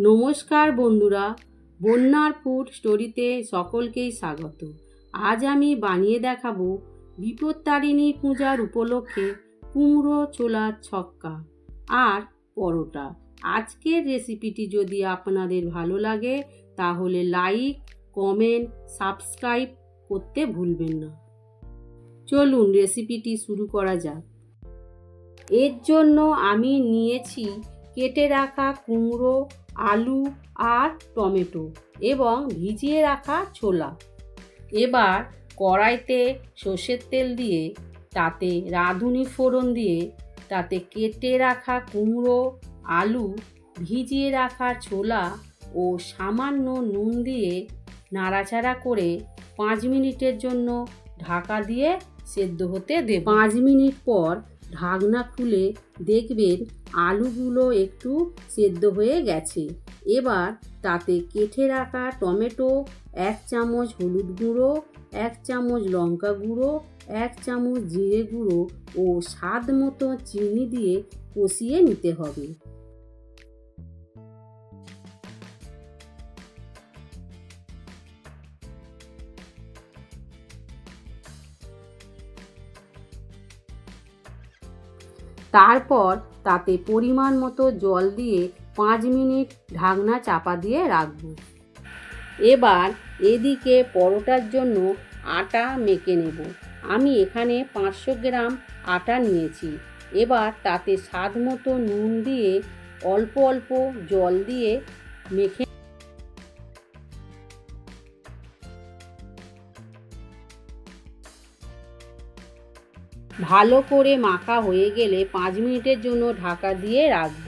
নমস্কার বন্ধুরা, বন্যার ফুড স্টোরিতে সকলকেই স্বাগত। আজ আমি বানিয়ে দেখাবো বিপত্তারিণী পূজার উপলক্ষে কুমড়ো ছোলার ছক্কা আর পরোটা। আজকের রেসিপিটি যদি আপনাদের ভালো লাগে তাহলে লাইক, কমেন্ট, সাবস্ক্রাইব করতে ভুলবেন না। চলুন রেসিপিটি শুরু করা যাক। এর জন্য আমি নিয়েছি কেটে রাখা কুমড়ো, আলু আর টমেটো এবং ভিজিয়ে রাখা ছোলা। এবার কড়াইতে সর্ষের তেল দিয়ে তাতে রাঁধুনি ফোড়ন দিয়ে তাতে কেটে রাখা কুমড়ো, আলু, ভিজিয়ে রাখা ছোলা ও সামান্য নুন দিয়ে নাড়াচাড়া করে 5 মিনিটের জন্য ঢাকা দিয়ে সেদ্ধ হতে দেব। 5 মিনিট পর ঢাকনা খুলে দেখবেন আলুগুলো একটু সেদ্ধ হয়ে গেছে। এবার তাতে কেটে রাখা টমেটো, 1 চামচ হলুদ গুঁড়ো, 1 চামচ লঙ্কা গুঁড়ো, 1 চামচ জিরে গুঁড়ো ও স্বাদ মতো চিনি দিয়ে কষিয়ে নিতে হবে। তারপর তাতে পরিমাণ মতো জল দিয়ে 5 মিনিট ঢাকনা চাপা দিয়ে রাখব। এবার এদিকে পরোটার জন্য আটা মেখে নেব। আমি এখানে 500 গ্রাম আটা নিয়েছি। এবার তাতে স্বাদ মতো নুন দিয়ে অল্প অল্প জল দিয়ে মেখে ভালো করে মাখা হয়ে গেলে 5 মিনিটের জন্য ঢাকা দিয়ে রাখব।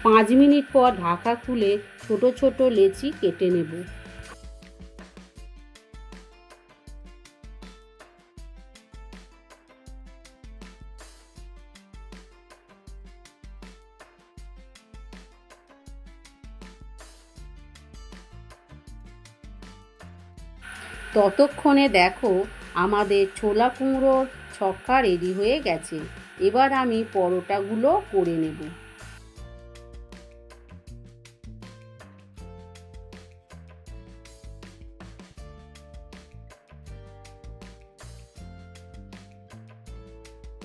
5 মিনিট পর ঢাকা খুলে ছোট ছোট লেচি কেটে নেব। ততক্ষণে দেখো আমাদের ছোলা কুমড়োর ছক্কা রেডি হয়ে গেছে। এবার আমি পরোটাগুলো করে নেব।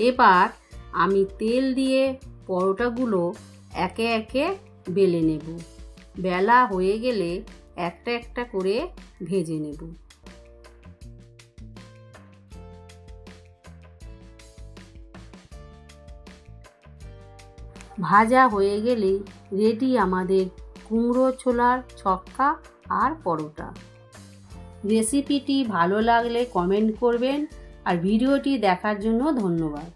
এবার আমি তেল দিয়ে পরোটাগুলো একে একে বেলে নেব। বেলা হয়ে গেলে একটা একটা করে ভেজে নেব। ভাজা হয়ে গেলে রেডি আমাদের কুমড়ো ছোলার ছক্কা আর পরোটা। রেসিপিটি ভালো লাগলে কমেন্ট করবেন আর ভিডিওটি দেখার জন্য ধন্যবাদ।